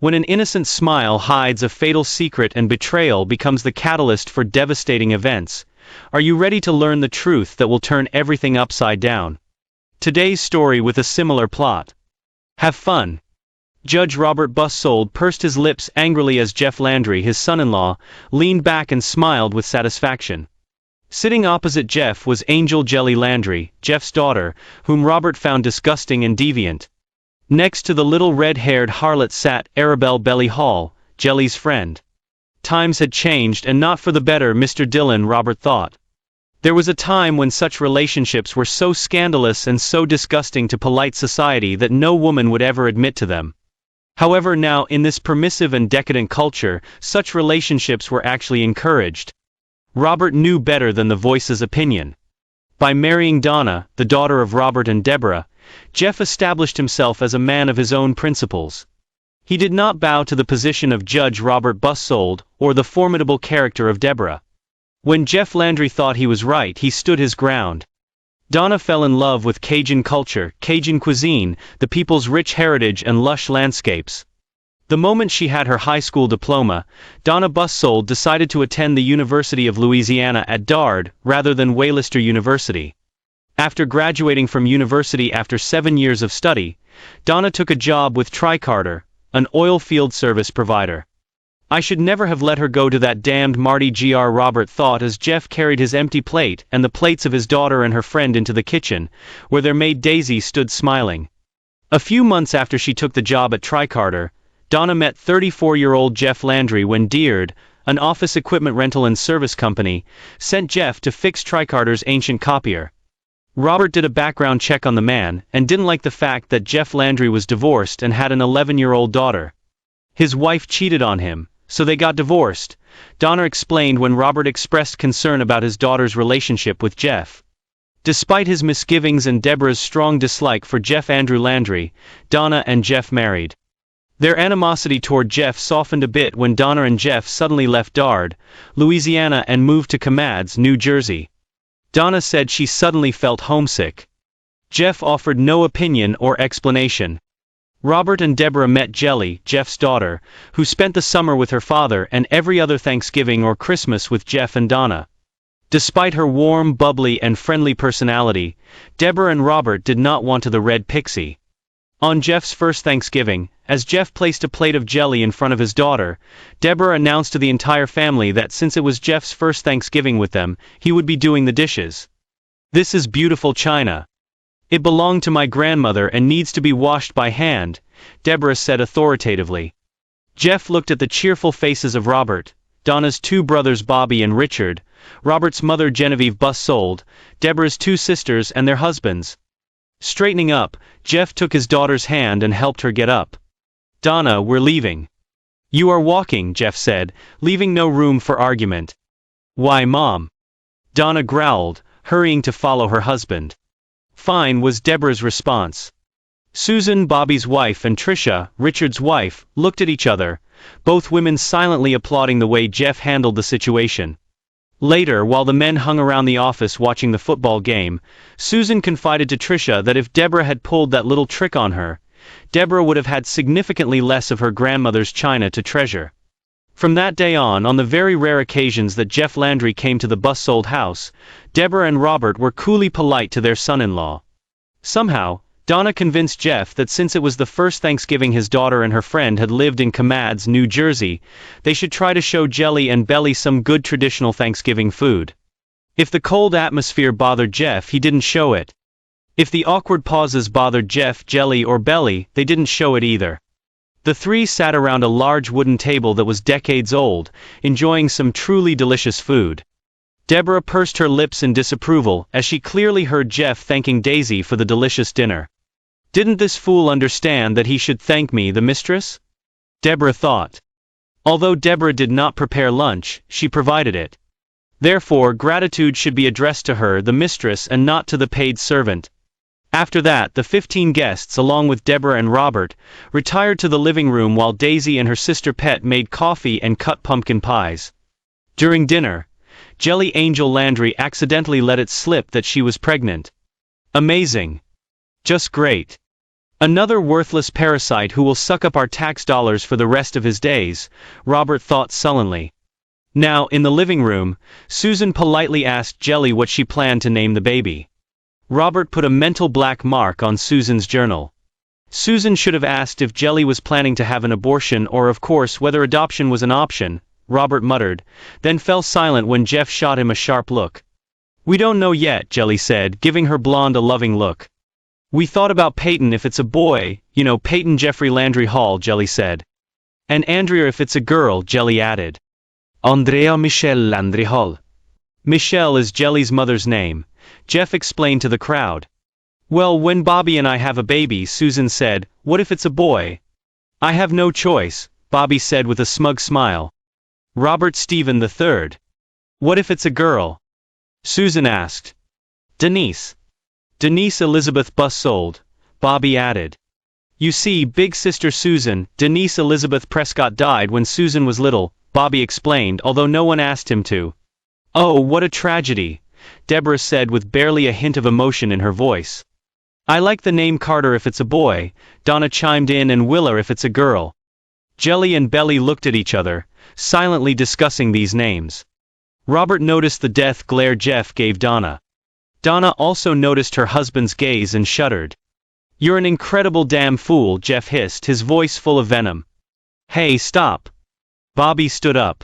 When an innocent smile hides a fatal secret and betrayal becomes the catalyst for devastating events, are you ready to learn the truth that will turn everything upside down? Today's story with a similar plot. Have fun. Judge Robert Bussold pursed his lips angrily as Jeff Landry, his son-in-law, leaned back and smiled with satisfaction. Sitting opposite Jeff was Angel Jelly Landry, Jeff's daughter, whom Robert found disgusting and deviant. Next to the little red-haired harlot sat Arabelle Belly Hall, Jelly's friend. Times had changed, and not for the better, Mr. Dillon, Robert thought. There was a time when such relationships were so scandalous and so disgusting to polite society that no woman would ever admit to them. However, now in this permissive and decadent culture, such relationships were actually encouraged. Robert knew better than the Voice's opinion. By marrying Donna, the daughter of Robert and Deborah, Jeff established himself as a man of his own principles. He did not bow to the position of Judge Robert Bussold or the formidable character of Deborah. When Jeff Landry thought he was right, he stood his ground. Donna fell in love with Cajun culture, Cajun cuisine, the people's rich heritage and lush landscapes. The moment she had her high school diploma, Donna Bussold decided to attend the University of Louisiana at Dard, rather than Waylister University. After graduating from university after 7 years of study, Donna took a job with Tricarter, an oil field service provider. I should never have let her go to that damned Marty, Gr. Robert thought as Jeff carried his empty plate and the plates of his daughter and her friend into the kitchen, where their maid Daisy stood smiling. A few months after she took the job at Tricarter, Donna met 34-year-old Jeff Landry when Dard, an office equipment rental and service company, sent Jeff to fix Tricarter's ancient copier. Robert did a background check on the man, and didn't like the fact that Jeff Landry was divorced and had an 11-year-old daughter. His wife cheated on him, so they got divorced, Donna explained when Robert expressed concern about his daughter's relationship with Jeff. Despite his misgivings and Deborah's strong dislike for Jeff Andrew Landry, Donna and Jeff married. Their animosity toward Jeff softened a bit when Donna and Jeff suddenly left Dard, Louisiana and moved to Commads, New Jersey. Donna said she suddenly felt homesick. Jeff offered no opinion or explanation. Robert and Deborah met Jelly, Jeff's daughter, who spent the summer with her father and every other Thanksgiving or Christmas with Jeff and Donna. Despite her warm, bubbly and friendly personality, Deborah and Robert did not want to the red pixie. On Jeff's first Thanksgiving, as Jeff placed a plate of jelly in front of his daughter, Deborah announced to the entire family that since it was Jeff's first Thanksgiving with them, he would be doing the dishes. "This is beautiful china. It belonged to my grandmother and needs to be washed by hand," Deborah said authoritatively. Jeff looked at the cheerful faces of Robert, Donna's 2 brothers Bobby and Richard, Robert's mother Genevieve Bussold, Deborah's 2 sisters and their husbands. Straightening up, Jeff took his daughter's hand and helped her get up. "Donna, we're leaving." "You are walking," Jeff said, leaving no room for argument. "Why, Mom?" Donna growled, hurrying to follow her husband. "Fine," was Deborah's response. Susan, Bobby's wife, and Tricia, Richard's wife, looked at each other, both women silently applauding the way Jeff handled the situation. Later, while the men hung around the office watching the football game, Susan confided to Tricia that if Deborah had pulled that little trick on her, Deborah would have had significantly less of her grandmother's china to treasure. From that day on the very rare occasions that Jeff Landry came to the Bussold house, Deborah and Robert were coolly polite to their son-in-law. Somehow, Donna convinced Jeff that since it was the first Thanksgiving his daughter and her friend had lived in Commads, New Jersey, they should try to show Jelly and Belly some good traditional Thanksgiving food. If the cold atmosphere bothered Jeff, he didn't show it. If the awkward pauses bothered Jeff, Jelly, or Belly, they didn't show it either. The 3 sat around a large wooden table that was decades old, enjoying some truly delicious food. Deborah pursed her lips in disapproval as she clearly heard Jeff thanking Daisy for the delicious dinner. "Didn't this fool understand that he should thank me, the mistress?" Deborah thought. Although Deborah did not prepare lunch, she provided it. Therefore, gratitude should be addressed to her, the mistress, and not to the paid servant. After that, the 15 guests, along with Deborah and Robert, retired to the living room while Daisy and her sister Pet made coffee and cut pumpkin pies. During dinner, Jelly Angel Landry accidentally let it slip that she was pregnant. "Amazing. Just great. Another worthless parasite who will suck up our tax dollars for the rest of his days, Robert thought sullenly. Now, in the living room, Susan politely asked Jelly what she planned to name the baby. Robert put a mental black mark on Susan's journal. Susan should have asked if Jelly was planning to have an abortion or, of course, whether adoption was an option, Robert muttered, then fell silent when Jeff shot him a sharp look. We don't know yet, Jelly said, giving her blonde a loving look. We thought about Peyton if it's a boy, you know, Peyton Jeffrey Landry Hall, Jelly said. And Andrea if it's a girl, Jelly added. Andrea Michelle Landry Hall. Michelle is Jelly's mother's name, Jeff explained to the crowd. Well, when Bobby and I have a baby, Susan said, what if it's a boy? I have no choice, Bobby said with a smug smile. Robert Stephen III. What if it's a girl? Susan asked. Denise. Denise Elizabeth Bussold, Bobby added. You see, big sister Susan, Denise Elizabeth Prescott died when Susan was little, Bobby explained, although no one asked him to. Oh, what a tragedy, Deborah said with barely a hint of emotion in her voice. I like the name Carter if it's a boy, Donna chimed in, and Willa if it's a girl. Jelly and Belly looked at each other, silently discussing these names. Robert noticed the death glare Jeff gave Donna. Donna also noticed her husband's gaze and shuddered. You're an incredible damn fool, Jeff hissed, his voice full of venom. Hey, stop. Bobby stood up.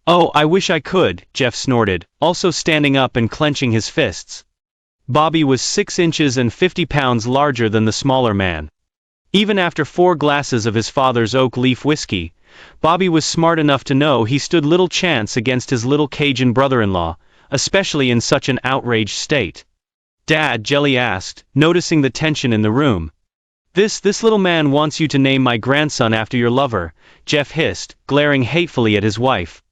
Oh, I wish I could, Jeff snorted, also standing up and clenching his fists. Bobby was 6 inches and 50 pounds larger than the smaller man. Even after 4 glasses of his father's oak leaf whiskey, Bobby was smart enough to know he stood little chance against his little Cajun brother-in-law, especially in such an outraged state. Dad, Jelly asked, noticing the tension in the room. This little man wants you to name my grandson after your lover, Jeff hissed, glaring hatefully at his wife.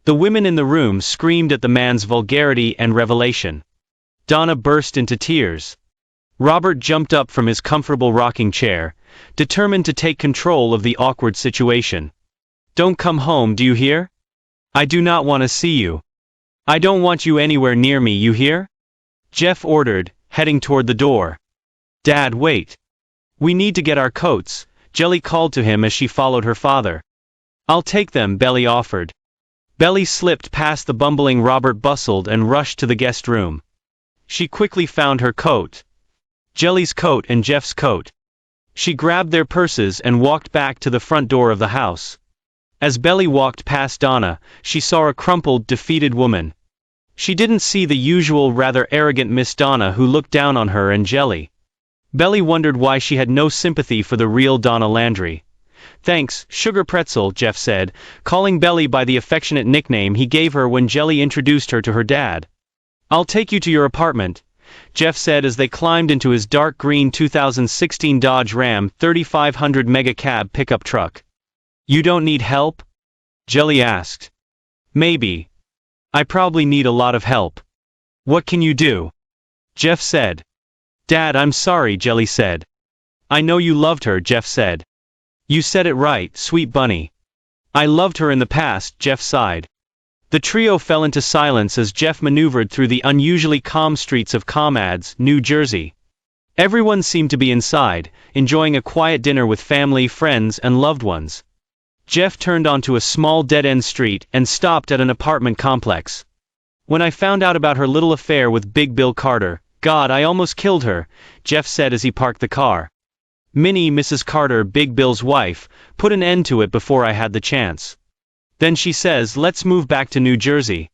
The women in the room screamed at the man's vulgarity and revelation. Donna burst into tears. Robert jumped up from his comfortable rocking chair, determined to take control of the awkward situation. Don't come home, do you hear? I do not want to see you. I don't want you anywhere near me, you hear? Jeff ordered, heading toward the door. Dad, wait. We need to get our coats, Jelly called to him as she followed her father. I'll take them, Belly offered. Belly slipped past the bumbling Robert bustled and rushed to the guest room. She quickly found her coat. Jelly's coat and Jeff's coat. She grabbed their purses and walked back to the front door of the house. As Belly walked past Donna, she saw a crumpled, defeated woman. She didn't see the usual rather arrogant Miss Donna who looked down on her and Jelly. Belly wondered why she had no sympathy for the real Donna Landry. Thanks, Sugar Pretzel, Jeff said, calling Belly by the affectionate nickname he gave her when Jelly introduced her to her dad. I'll take you to your apartment, Jeff said as they climbed into his dark green 2016 Dodge Ram 3500 Mega Cab pickup truck. You don't need help? Jelly asked. Maybe. I probably need a lot of help. What can you do? Jeff said. Dad, I'm sorry, Jelly said. I know you loved her, Jeff said. You said it right, sweet bunny. I loved her in the past, Jeff sighed. The trio fell into silence as Jeff maneuvered through the unusually calm streets of Comads, New Jersey. Everyone seemed to be inside, enjoying a quiet dinner with family, friends, and loved ones. Jeff turned onto a small dead-end street and stopped at an apartment complex. When I found out about her little affair with Big Bill Carter, God, I almost killed her, Jeff said as he parked the car. Minnie, Mrs. Carter, Big Bill's wife, put an end to it before I had the chance. Then she says, let's move back to New Jersey.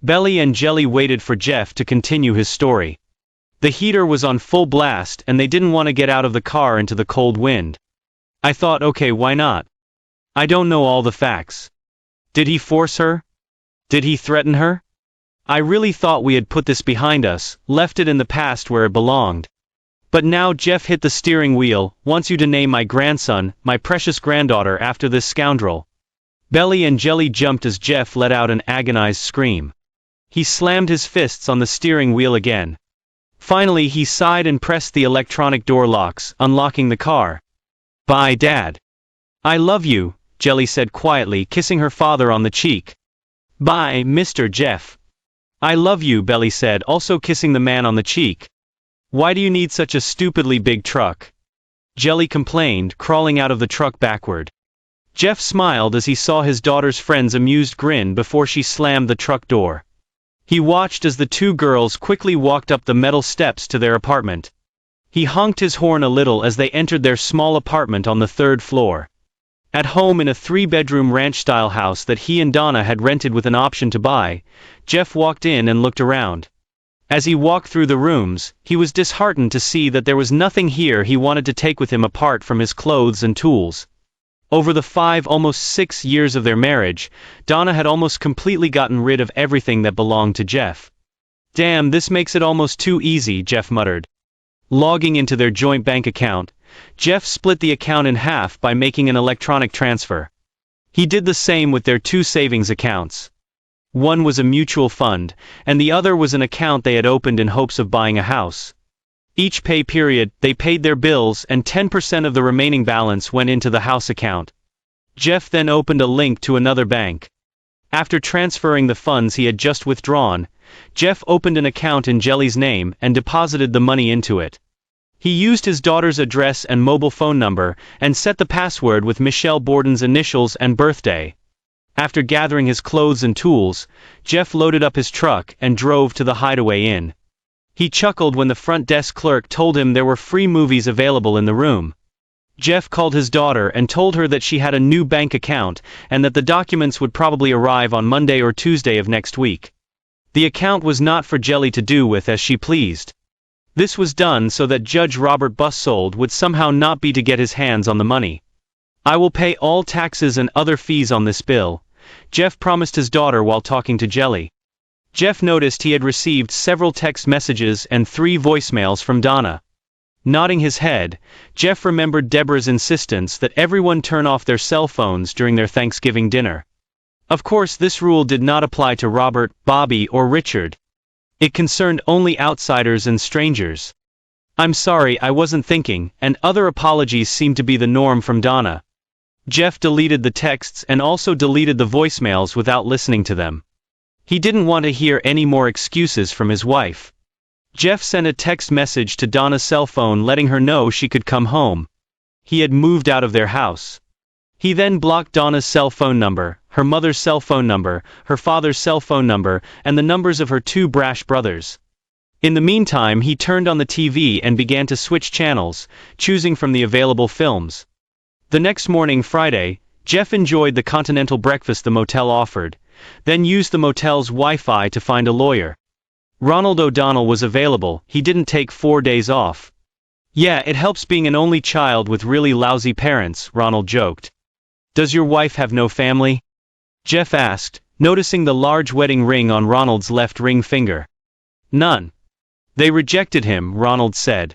Belly and Jelly waited for Jeff to continue his story. The heater was on full blast and they didn't want to get out of the car into the cold wind. I thought, okay, why not? I don't know all the facts. Did he force her? Did he threaten her? I really thought we had put this behind us, left it in the past where it belonged. But now Jeff hit the steering wheel, wants you to name my grandson, my precious granddaughter, after this scoundrel. Belly and Jelly jumped as Jeff let out an agonized scream. He slammed his fists on the steering wheel again. Finally he sighed and pressed the electronic door locks, unlocking the car. Bye, Dad. I love you, Jelly said quietly, kissing her father on the cheek. Bye, Mr. Jeff. I love you, Belly said, also kissing the man on the cheek. Why do you need such a stupidly big truck? Jelly complained, crawling out of the truck backward. Jeff smiled as he saw his daughter's friend's amused grin before she slammed the truck door. He watched as the two girls quickly walked up the metal steps to their apartment. He honked his horn a little as they entered their small apartment on the third floor. At home in a 3-bedroom ranch-style house that he and Donna had rented with an option to buy, Jeff walked in and looked around. As he walked through the rooms, he was disheartened to see that there was nothing here he wanted to take with him apart from his clothes and tools. Over the almost 6 years of their marriage, Donna had almost completely gotten rid of everything that belonged to Jeff. "Damn, this makes it almost too easy," Jeff muttered. Logging into their joint bank account, Jeff split the account in half by making an electronic transfer. He did the same with their 2 savings accounts. One was a mutual fund, and the other was an account they had opened in hopes of buying a house. Each pay period, they paid their bills and 10% of the remaining balance went into the house account. Jeff then opened a link to another bank. After transferring the funds he had just withdrawn, Jeff opened an account in Jelly's name and deposited the money into it. He used his daughter's address and mobile phone number and set the password with Michelle Borden's initials and birthday. After gathering his clothes and tools, Jeff loaded up his truck and drove to the Hideaway Inn. He chuckled when the front desk clerk told him there were free movies available in the room. Jeff called his daughter and told her that she had a new bank account and that the documents would probably arrive on Monday or Tuesday of next week. The account was not for Jelly to do with as she pleased. This was done so that Judge Robert Bussold would somehow not be to get his hands on the money. "I will pay all taxes and other fees on this bill," Jeff promised his daughter while talking to Jelly. Jeff noticed he had received several text messages and 3 voicemails from Donna. Nodding his head, Jeff remembered Deborah's insistence that everyone turn off their cell phones during their Thanksgiving dinner. Of course, this rule did not apply to Robert, Bobby, or Richard. It concerned only outsiders and strangers. "I'm sorry, I wasn't thinking," and other apologies seemed to be the norm from Donna. Jeff deleted the texts and also deleted the voicemails without listening to them. He didn't want to hear any more excuses from his wife. Jeff sent a text message to Donna's cell phone letting her know she could come home. He had moved out of their house. He then blocked Donna's cell phone number, her mother's cell phone number, her father's cell phone number, and the numbers of her 2 brash brothers. In the meantime, he turned on the TV and began to switch channels, choosing from the available films. The next morning, Friday, Jeff enjoyed the continental breakfast the motel offered, then used the motel's Wi-Fi to find a lawyer. Ronald O'Donnell was available. He didn't take 4 days off. "Yeah, it helps being an only child with really lousy parents," Ronald joked. "Does your wife have no family?" Jeff asked, noticing the large wedding ring on Ronald's left ring finger. "None. They rejected him," Ronald said.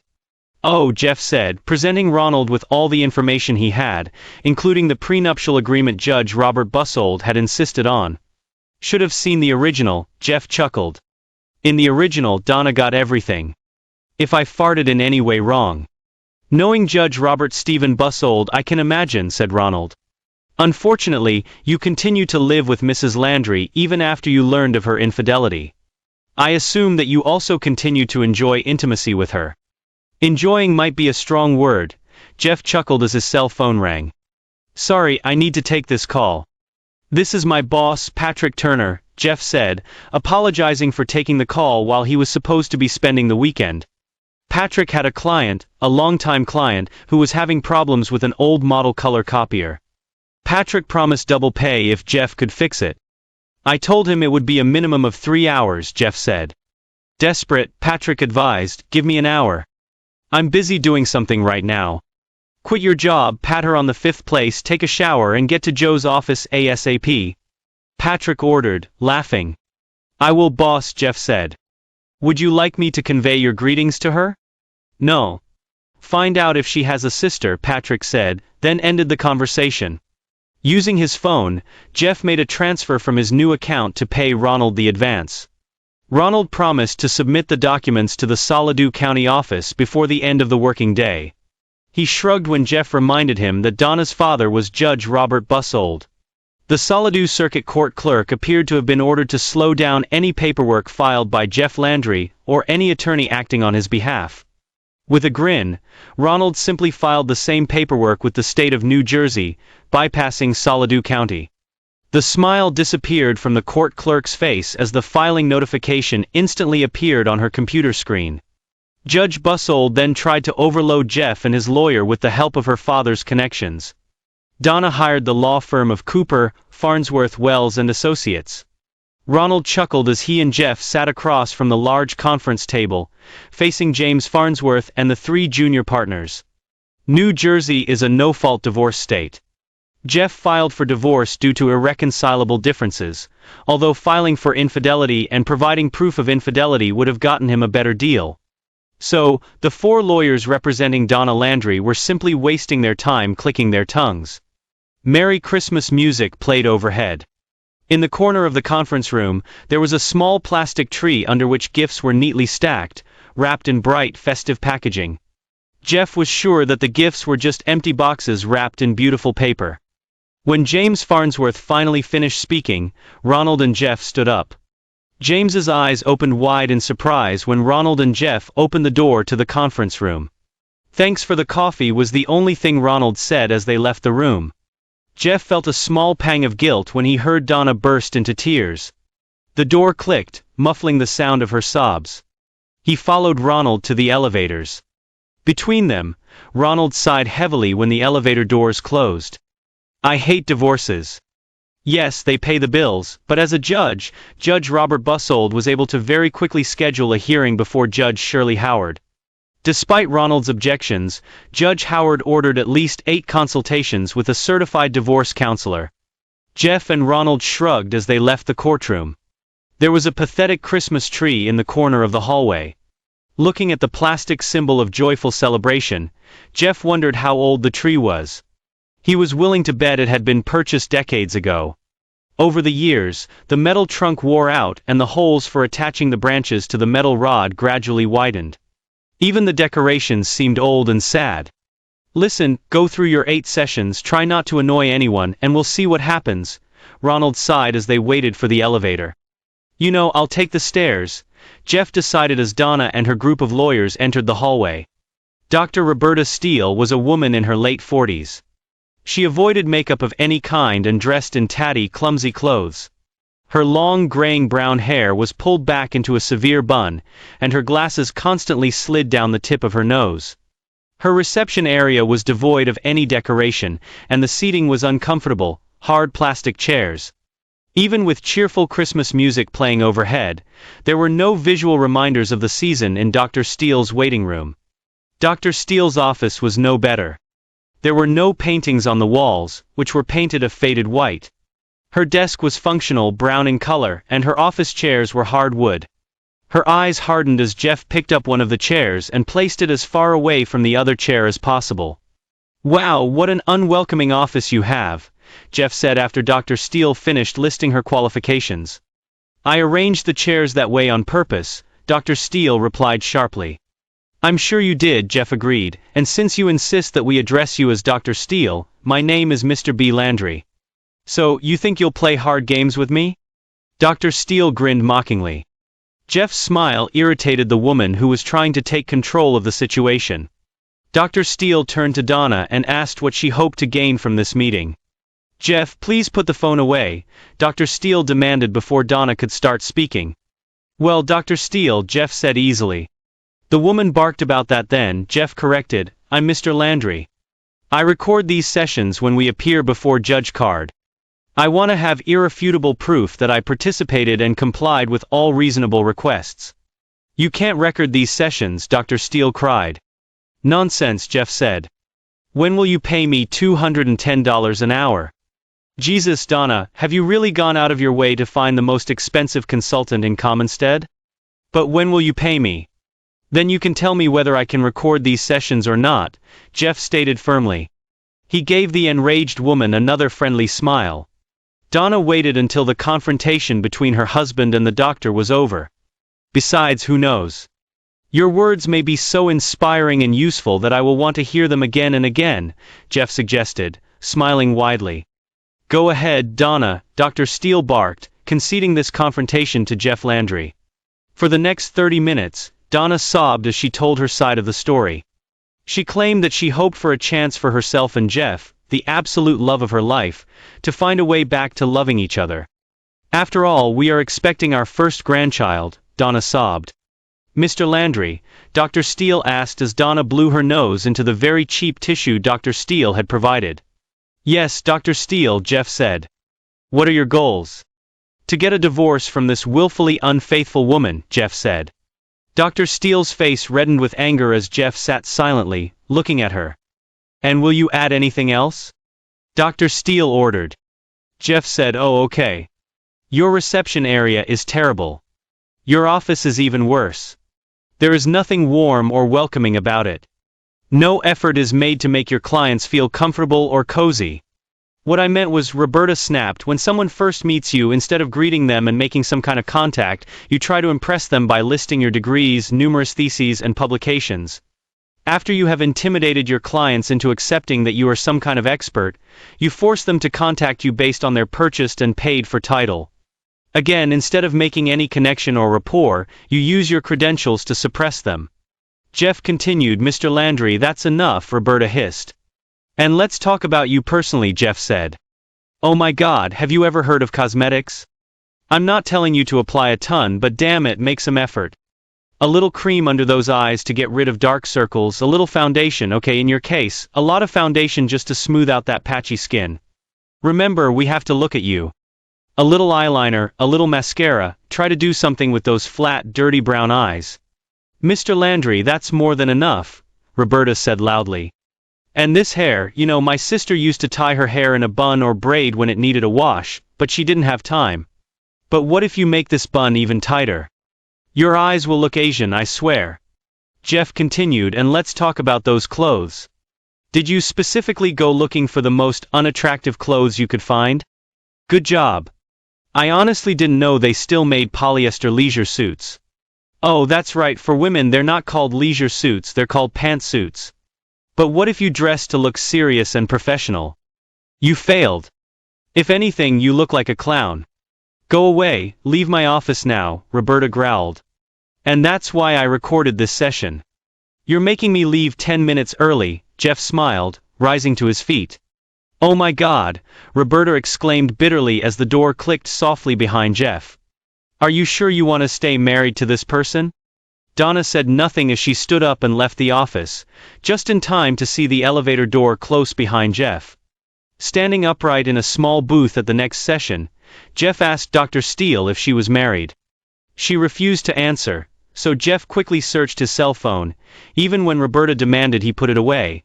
"Oh," Jeff said, presenting Ronald with all the information he had, including the prenuptial agreement Judge Robert Bussold had insisted on. "Should have seen the original," Jeff chuckled. "In the original, Donna got everything. If I farted in any way wrong." "Knowing Judge Robert Stephen Bussold, I can imagine," said Ronald. "Unfortunately, you continue to live with Mrs. Landry even after you learned of her infidelity. I assume that you also continue to enjoy intimacy with her." "Enjoying might be a strong word," Jeff chuckled as his cell phone rang. "Sorry, I need to take this call." "This is my boss, Patrick Turner," Jeff said, apologizing for taking the call while he was supposed to be spending the weekend. Patrick had a client, a longtime client, who was having problems with an old model color copier. Patrick promised double pay if Jeff could fix it. "I told him it would be a minimum of 3 hours," Jeff said. Desperate, Patrick advised, "Give me an hour. I'm busy doing something right now." "Quit your job, pat her on the 5th place, take a shower and get to Joe's office ASAP," Patrick ordered, laughing. "I will, boss," Jeff said. "Would you like me to convey your greetings to her?" "No." "Find out if she has a sister," Patrick said, then ended the conversation. Using his phone, Jeff made a transfer from his new account to pay Ronald the advance. Ronald promised to submit the documents to the Saladoo County office before the end of the working day. He shrugged when Jeff reminded him that Donna's father was Judge Robert Bussold. The Saladoo Circuit Court clerk appeared to have been ordered to slow down any paperwork filed by Jeff Landry or any attorney acting on his behalf. With a grin, Ronald simply filed the same paperwork with the state of New Jersey, bypassing Saladoo County. The smile disappeared from the court clerk's face as the filing notification instantly appeared on her computer screen. Judge Bussold then tried to overload Jeff and his lawyer with the help of her father's connections. Donna hired the law firm of Cooper, Farnsworth, Wells and Associates. Ronald chuckled as he and Jeff sat across from the large conference table, facing James Farnsworth and the 3 junior partners. New Jersey is a no-fault divorce state. Jeff filed for divorce due to irreconcilable differences, although filing for infidelity and providing proof of infidelity would have gotten him a better deal. So, the 4 lawyers representing Donna Landry were simply wasting their time clicking their tongues. Merry Christmas music played overhead. In the corner of the conference room, there was a small plastic tree under which gifts were neatly stacked, wrapped in bright, festive packaging. Jeff was sure that the gifts were just empty boxes wrapped in beautiful paper. When James Farnsworth finally finished speaking, Ronald and Jeff stood up. James's eyes opened wide in surprise when Ronald and Jeff opened the door to the conference room. "Thanks for the coffee" was the only thing Ronald said as they left the room. Jeff felt a small pang of guilt when he heard Donna burst into tears. The door clicked, muffling the sound of her sobs. He followed Ronald to the elevators. Between them, Ronald sighed heavily when the elevator doors closed. "I hate divorces. Yes, they pay the bills, but as a judge, Judge Robert Bussold was able to very quickly schedule a hearing before Judge Shirley Howard. Despite Ronald's objections, Judge Howard ordered at least 8 consultations with a certified divorce counselor. Jeff and Ronald shrugged as they left the courtroom. There was a pathetic Christmas tree in the corner of the hallway. Looking at the plastic symbol of joyful celebration, Jeff wondered how old the tree was. He was willing to bet it had been purchased decades ago. Over the years, the metal trunk wore out and the holes for attaching the branches to the metal rod gradually widened. Even the decorations seemed old and sad. "Listen, go through your 8 sessions, try not to annoy anyone, and we'll see what happens," Ronald sighed as they waited for the elevator. "You know, I'll take the stairs," Jeff decided as Donna and her group of lawyers entered the hallway. Dr. Roberta Steele was a woman in her late 40s. She avoided makeup of any kind and dressed in tatty, clumsy clothes. Her long graying brown hair was pulled back into a severe bun, and her glasses constantly slid down the tip of her nose. Her reception area was devoid of any decoration, and the seating was uncomfortable, hard plastic chairs. Even with cheerful Christmas music playing overhead, there were no visual reminders of the season in Dr. Steele's waiting room. Dr. Steele's office was no better. There were no paintings on the walls, which were painted a faded white. Her desk was functional brown in color, and her office chairs were hard wood. Her eyes hardened as Jeff picked up one of the chairs and placed it as far away from the other chair as possible. "Wow, what an unwelcoming office you have," Jeff said after Dr. Steele finished listing her qualifications. "I arranged the chairs that way on purpose," Dr. Steele replied sharply. "I'm sure you did," Jeff agreed, "and since you insist that we address you as Dr. Steele, my name is Mr. B. Landry. So, you think you'll play hard games with me?" Dr. Steele grinned mockingly. Jeff's smile irritated the woman who was trying to take control of the situation. Dr. Steele turned to Donna and asked what she hoped to gain from this meeting. "Jeff, please put the phone away," Dr. Steele demanded before Donna could start speaking. "Well, Dr. Steele," Jeff said easily. The woman barked about that. Then Jeff corrected, "I'm Mr. Landry. I record these sessions when we appear before Judge Card. I want to have irrefutable proof that I participated and complied with all reasonable requests." "You can't record these sessions," Dr. Steele cried. "Nonsense," Jeff said. "When will you pay me $210 an hour?" "Jesus, Donna, have you really gone out of your way to find the most expensive consultant in Commonstead? But when will you pay me?" "Then you can tell me whether I can record these sessions or not," Jeff stated firmly. He gave the enraged woman another friendly smile. Donna waited until the confrontation between her husband and the doctor was over. "Besides, who knows? Your words may be so inspiring and useful that I will want to hear them again and again," Jeff suggested, smiling widely. "Go ahead, Donna," Dr. Steele barked, conceding this confrontation to Jeff Landry. For the next 30 minutes, Donna sobbed as she told her side of the story. She claimed that she hoped for a chance for herself and Jeff, the absolute love of her life, to find a way back to loving each other. "After all, we are expecting our first grandchild," Donna sobbed. "Mr. Landry," Dr. Steele asked as Donna blew her nose into the very cheap tissue Dr. Steele had provided. "Yes, Dr. Steele," Jeff said. "What are your goals?" "To get a divorce from this willfully unfaithful woman," Jeff said. Dr. Steele's face reddened with anger as Jeff sat silently, looking at her. "And will you add anything else?" Dr. Steele ordered. Jeff said, "Oh, okay. Your reception area is terrible. Your office is even worse. There is nothing warm or welcoming about it. No effort is made to make your clients feel comfortable or cozy." "What I meant was," Roberta snapped, "when someone first meets you, instead of greeting them and making some kind of contact, you try to impress them by listing your degrees, numerous theses, and publications. After you have intimidated your clients into accepting that you are some kind of expert, you force them to contact you based on their purchased and paid for title. Again, instead of making any connection or rapport, you use your credentials to suppress them." Jeff continued. "Mr. Landry, that's enough," Roberta hissed. "And let's talk about you personally," Jeff said. "Oh my God, have you ever heard of cosmetics? I'm not telling you to apply a ton, but damn it, make some effort. A little cream under those eyes to get rid of dark circles, a little foundation, okay, in your case, a lot of foundation just to smooth out that patchy skin. Remember, we have to look at you. A little eyeliner, a little mascara, try to do something with those flat, dirty brown eyes." "Mr. Landry, that's more than enough," Roberta said loudly. "And this hair, you know, my sister used to tie her hair in a bun or braid when it needed a wash, but she didn't have time. But what if you make this bun even tighter? Your eyes will look Asian, I swear." Jeff continued, "And let's talk about those clothes. Did you specifically go looking for the most unattractive clothes you could find? Good job. I honestly didn't know they still made polyester leisure suits." "Oh, that's right, for women they're not called leisure suits, they're called pantsuits. But what if you dress to look serious and professional? You failed. If anything, you look like a clown. Go away, leave my office now," Roberta growled. "And that's why I recorded this session. You're making me leave 10 minutes early," Jeff smiled, rising to his feet. "Oh my God," Roberta exclaimed bitterly as the door clicked softly behind Jeff. "Are you sure you want to stay married to this person?" Donna said nothing as she stood up and left the office, just in time to see the elevator door close behind Jeff. Standing upright in a small booth at the next session, Jeff asked Dr. Steele if she was married. She refused to answer, so Jeff quickly searched his cell phone, even when Roberta demanded he put it away.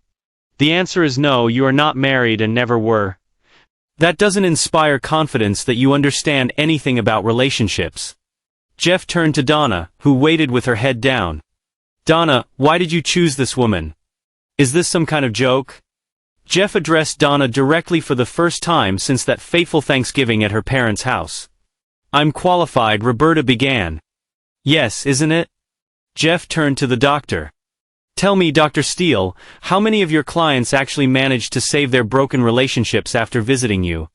"The answer is no, you are not married and never were. That doesn't inspire confidence that you understand anything about relationships." Jeff turned to Donna, who waited with her head down. "Donna, why did you choose this woman? Is this some kind of joke?" Jeff addressed Donna directly for the first time since that fateful Thanksgiving at her parents' house. "I'm qualified," Roberta began. "Yes, isn't it?" Jeff turned to the doctor. "Tell me, Dr. Steele, how many of your clients actually managed to save their broken relationships after visiting you?"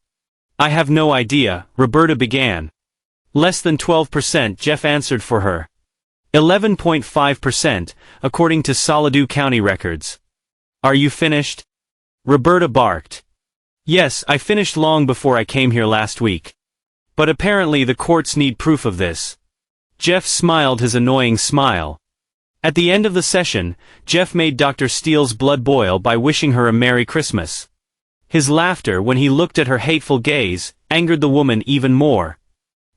"I have no idea," Roberta began. "Less than 12%, Jeff answered for her. 11.5%, according to Solidoo County records." "Are you finished?" Roberta barked. "Yes, I finished long before I came here last week. But apparently the courts need proof of this." Jeff smiled his annoying smile. At the end of the session, Jeff made Dr. Steele's blood boil by wishing her a Merry Christmas. His laughter when he looked at her hateful gaze angered the woman even more.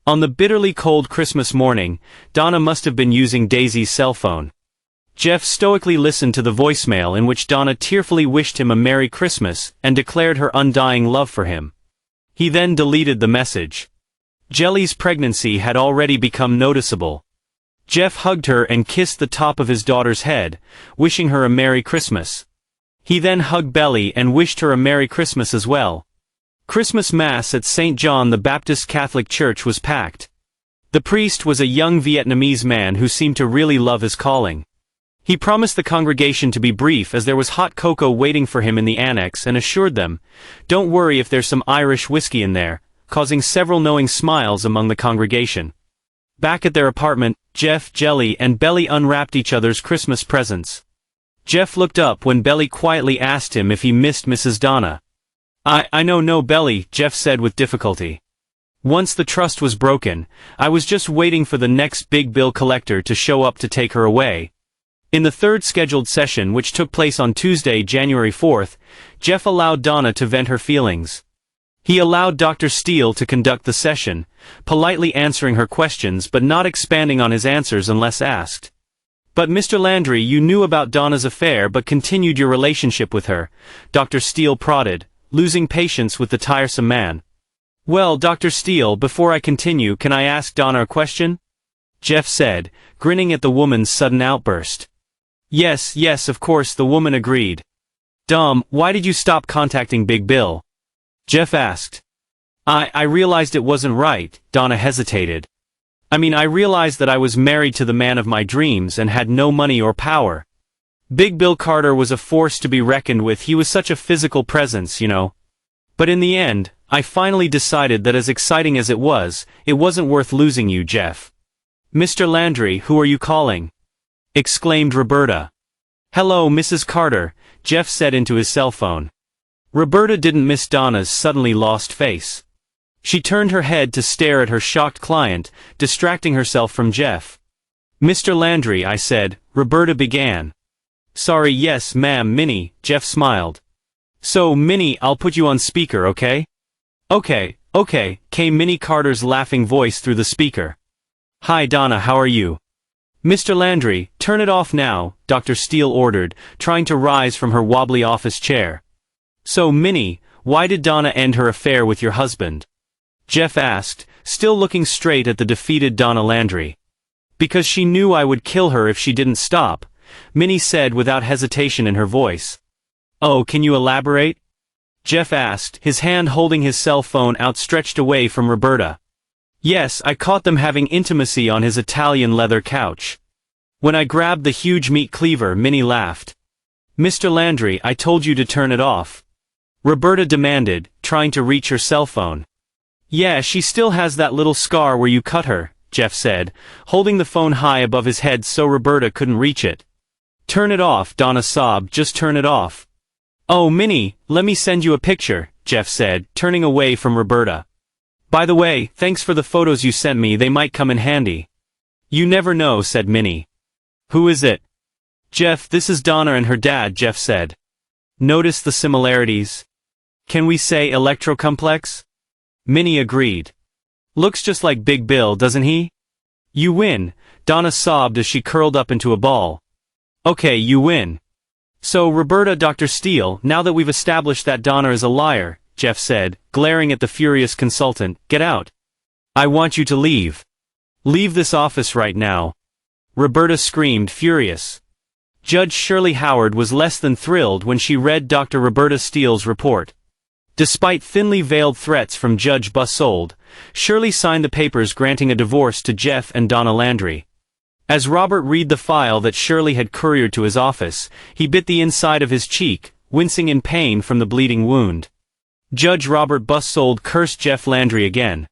On the bitterly cold Christmas morning, Donna must have been using Daisy's cell phone. Jeff stoically listened to the voicemail in which Donna tearfully wished him a Merry Christmas and declared her undying love for him. He then deleted the message. Jelly's pregnancy had already become noticeable. Jeff hugged her and kissed the top of his daughter's head, wishing her a Merry Christmas. He then hugged Belly and wished her a Merry Christmas as well. Christmas Mass at St. John the Baptist Catholic Church was packed. The priest was a young Vietnamese man who seemed to really love his calling. He promised the congregation to be brief as there was hot cocoa waiting for him in the annex and assured them, "Don't worry if there's some Irish whiskey in there," causing several knowing smiles among the congregation. Back at their apartment, Jeff, Jelly, and Belly unwrapped each other's Christmas presents. Jeff looked up when Belly quietly asked him if he missed Mrs. Donna. I know no Belly, Jeff said with difficulty. Once the trust was broken, I was just waiting for the next big bill collector to show up to take her away. In the third scheduled session, which took place on Tuesday, January 4th, Jeff allowed Donna to vent her feelings. He allowed Dr. Steele to conduct the session, politely answering her questions but not expanding on his answers unless asked. But Mr. Landry, you knew about Donna's affair but continued your relationship with her, Dr. Steele prodded, losing patience with the tiresome man. Well, Dr. Steele, before I continue, can I ask Donna a question? Jeff said, grinning at the woman's sudden outburst. Yes, of course, the woman agreed. Dom, why did you stop contacting Big Bill? Jeff asked. I realized it wasn't right, Donna hesitated. I realized that I was married to the man of my dreams and had no money or power. Big Bill Carter was a force to be reckoned with. He was such a physical presence, you know. But in the end, I finally decided that as exciting as it wasn't worth losing you, Jeff. Mr. Landry, who are you calling? Exclaimed Roberta. Hello, Mrs. Carter, Jeff said into his cell phone. Roberta didn't miss Donna's suddenly lost face. She turned her head to stare at her shocked client, distracting herself from Jeff. Mr. Landry, I said, Roberta began. Sorry, yes, ma'am, Minnie, Jeff smiled. So, Minnie, I'll put you on speaker, okay? Okay, came Minnie Carter's laughing voice through the speaker. Hi Donna, how are you? Mr. Landry, turn it off now, Dr. Steele ordered, trying to rise from her wobbly office chair. So, Minnie, why did Donna end her affair with your husband? Jeff asked, still looking straight at the defeated Donna Landry. Because she knew I would kill her if she didn't stop, Minnie said without hesitation in her voice. Oh, can you elaborate? Jeff asked, his hand holding his cell phone outstretched away from Roberta. Yes, I caught them having intimacy on his Italian leather couch. When I grabbed the huge meat cleaver, Minnie laughed. Mr. Landry, I told you to turn it off. Roberta demanded, trying to reach her cell phone. Yeah, she still has that little scar where you cut her, Jeff said, holding the phone high above his head so Roberta couldn't reach it. Turn it off, Donna sobbed, just turn it off. Oh, Minnie, let me send you a picture, Jeff said, turning away from Roberta. By the way, thanks for the photos you sent me, they might come in handy. You never know, said Minnie. Who is it? Jeff, this is Donna and her dad, Jeff said. Notice the similarities? Can we say electrocomplex? Minnie agreed. Looks just like Big Bill, doesn't he? You win, Donna sobbed as she curled up into a ball. Okay, you win. So, Roberta, Dr. Steele, now that we've established that Donna is a liar, Jeff said, glaring at the furious consultant, get out. I want you to leave. Leave this office right now. Roberta screamed, furious. Judge Shirley Howard was less than thrilled when she read Dr. Roberta Steele's report. Despite thinly veiled threats from Judge Bussold, Shirley signed the papers granting a divorce to Jeff and Donna Landry. As Robert read the file that Shirley had couriered to his office, he bit the inside of his cheek, wincing in pain from the bleeding wound. Judge Robert Bussold cursed Jeff Landry again.